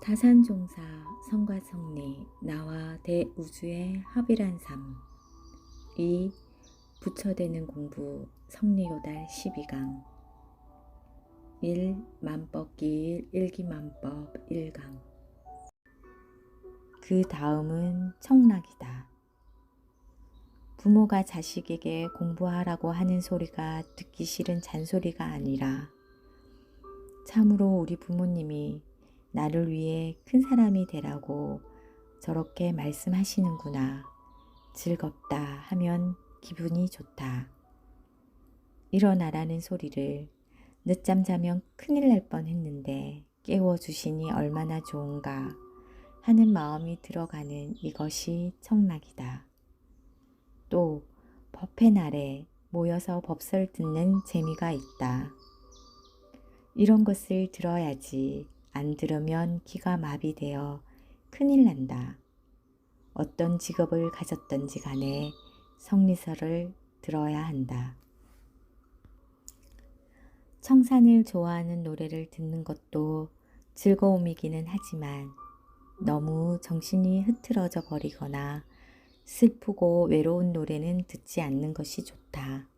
타산종사 성과성리 나와 대우주의 합일한 삶. 2. 부처되는 공부 성리요달 12강 1. 만법기일 일기만법 1강. 그 다음은 청락이다. 부모가 자식에게 공부하라고 하는 소리가 듣기 싫은 잔소리가 아니라 참으로 우리 부모님이 나를 위해 큰 사람이 되라고 저렇게 말씀하시는구나. 즐겁다 하면 기분이 좋다. 일어나라는 소리를 늦잠 자면 큰일 날 뻔했는데 깨워주시니 얼마나 좋은가 하는 마음이 들어가는 이것이 청락이다. 또 법회 날에 모여서 법설 듣는 재미가 있다. 이런 것을 들어야지. 안 들으면 귀가 마비되어 큰일 난다. 어떤 직업을 가졌던지 간에 성리설을 들어야 한다. 청산을 좋아하는 노래를 듣는 것도 즐거움이기는 하지만 너무 정신이 흐트러져 버리거나 슬프고 외로운 노래는 듣지 않는 것이 좋다.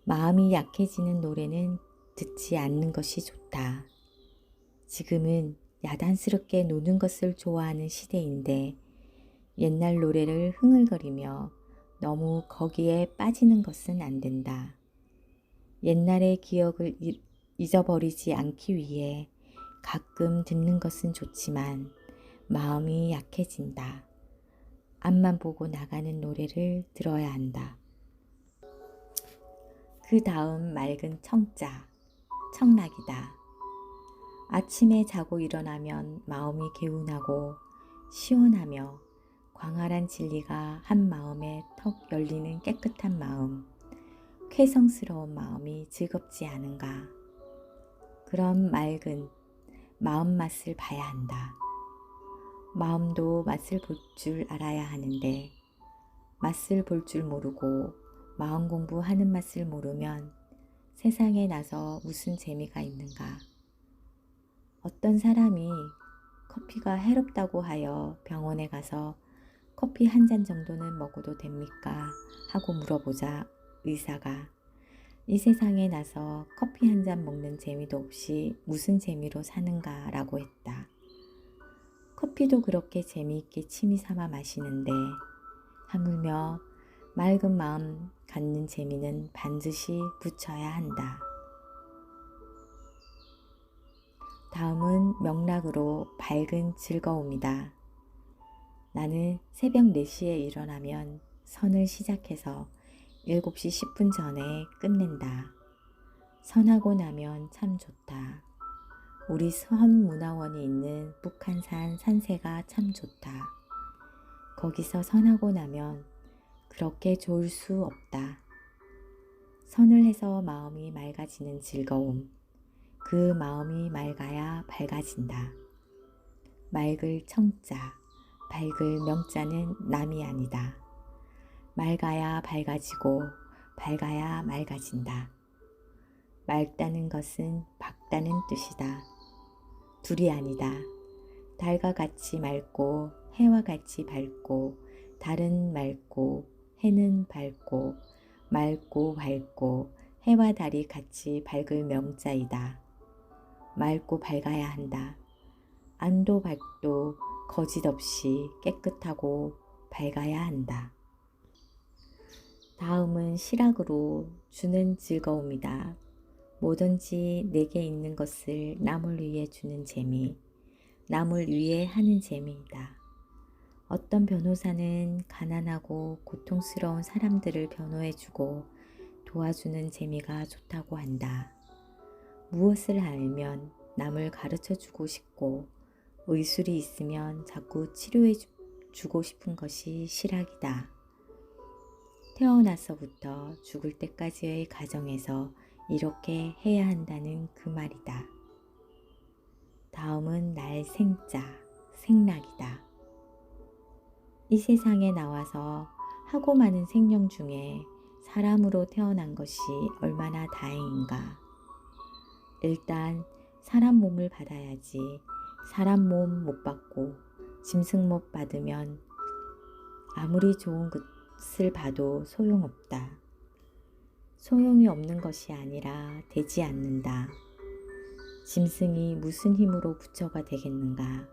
마음이 약해지는 노래는 듣지 않는 것이 좋다. 지금은 야단스럽게 노는 것을 좋아하는 시대인데 옛날 노래를 흥얼거리며 너무 거기에 빠지는 것은 안 된다. 옛날의 기억을 잊어버리지 않기 위해 가끔 듣는 것은 좋지만 마음이 약해진다. 앞만 보고 나가는 노래를 들어야 한다. 그 다음 맑은 청자, 청락이다. 아침에 자고 일어나면 마음이 개운하고 시원하며 광활한 진리가 한 마음에 턱 열리는 깨끗한 마음, 쾌성스러운 마음이 즐겁지 않은가. 그런 맑은 마음 맛을 봐야 한다. 마음도 맛을 볼 줄 알아야 하는데 맛을 볼 줄 모르고 마음 공부하는 맛을 모르면 세상에 나서 무슨 재미가 있는가. 어떤 사람이 커피가 해롭다고 하여 병원에 가서 커피 한 잔 정도는 먹어도 됩니까? 하고 물어보자 의사가 이 세상에 나서 커피 한 잔 먹는 재미도 없이 무슨 재미로 사는가 라고 했다. 커피도 그렇게 재미있게 취미 삼아 마시는데 하물며 맑은 마음 갖는 재미는 반드시 붙여야 한다. 다음은 명락으로 밝은 즐거움이다. 나는 새벽 4시에 일어나면 선을 시작해서 7시 10분 전에 끝낸다. 선하고 나면 참 좋다. 우리 선문화원이 있는 북한산 산세가 참 좋다. 거기서 선하고 나면 그렇게 좋을 수 없다. 선을 해서 마음이 맑아지는 즐거움. 그 마음이 맑아야 밝아진다. 맑을 청자, 밝을 명자는 남이 아니다. 맑아야 밝아지고 밝아야 맑아진다. 맑다는 것은 밝다는 뜻이다. 둘이 아니다. 달과 같이 맑고 해와 같이 밝고 달은 맑고 해는 밝고 맑고 밝고 해와 달이 같이 밝을 명자이다. 맑고 밝아야 한다. 안도 밝도 거짓 없이 깨끗하고 밝아야 한다. 다음은 실학으로 주는 즐거움이다. 뭐든지 내게 있는 것을 남을 위해 주는 재미, 남을 위해 하는 재미이다. 어떤 변호사는 가난하고 고통스러운 사람들을 변호해주고 도와주는 재미가 좋다고 한다. 무엇을 알면 남을 가르쳐주고 싶고 의술이 있으면 자꾸 치료해주고 싶은 것이 실학이다. 태어나서부터 죽을 때까지의 가정에서 이렇게 해야 한다는 그 말이다. 다음은 날 생자, 생락이다. 이 세상에 나와서 하고 많은 생명 중에 사람으로 태어난 것이 얼마나 다행인가. 일단 사람 몸을 받아야지 사람 몸 못 받고 짐승 못 받으면 아무리 좋은 것을 봐도 소용없다. 소용이 없는 것이 아니라 되지 않는다. 짐승이 무슨 힘으로 부처가 되겠는가?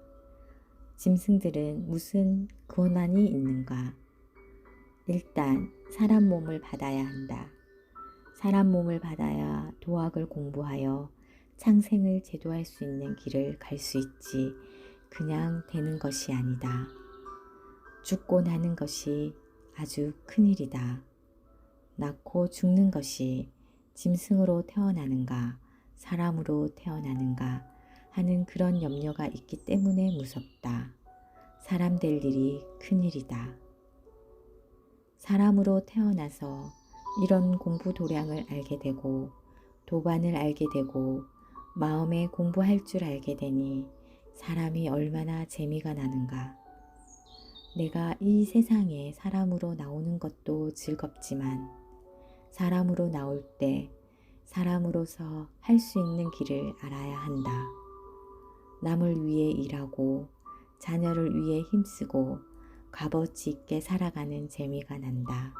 짐승들은 무슨 권한이 있는가? 일단 사람 몸을 받아야 한다. 사람 몸을 받아야 도학을 공부하여 창생을 제도할 수 있는 길을 갈 수 있지 그냥 되는 것이 아니다. 죽고 나는 것이 아주 큰일이다. 낳고 죽는 것이 짐승으로 태어나는가 사람으로 태어나는가 하는 그런 염려가 있기 때문에 무섭다. 사람 될 일이 큰일이다. 사람으로 태어나서 이런 공부 도량을 알게 되고 도반을 알게 되고 마음에 공부할 줄 알게 되니 사람이 얼마나 재미가 나는가. 내가 이 세상에 사람으로 나오는 것도 즐겁지만 사람으로 나올 때 사람으로서 할 수 있는 길을 알아야 한다. 남을 위해 일하고 자녀를 위해 힘쓰고 값어치 있게 살아가는 재미가 난다.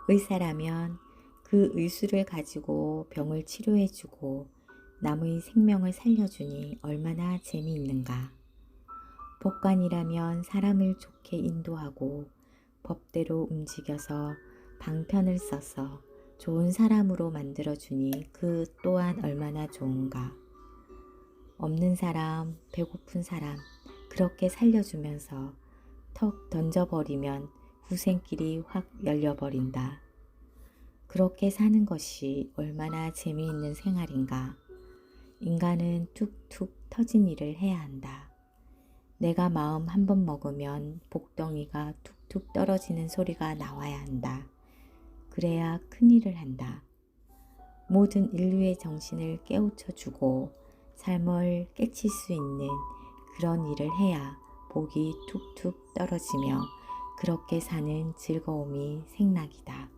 의사라면 그 의술을 가지고 병을 치료해주고 남의 생명을 살려주니 얼마나 재미있는가. 법관이라면 사람을 좋게 인도하고 법대로 움직여서 방편을 써서 좋은 사람으로 만들어주니 그 또한 얼마나 좋은가. 없는 사람, 배고픈 사람 그렇게 살려주면서 턱 던져버리면 후생길이 확 열려버린다. 그렇게 사는 것이 얼마나 재미있는 생활인가. 인간은 툭툭 터진 일을 해야 한다. 내가 마음 한 번 먹으면 복덩이가 툭툭 떨어지는 소리가 나와야 한다. 그래야 큰일을 한다. 모든 인류의 정신을 깨우쳐주고 삶을 깨칠 수 있는 그런 일을 해야 복이 툭툭 떨어지며 그렇게 사는 즐거움이 생락이다.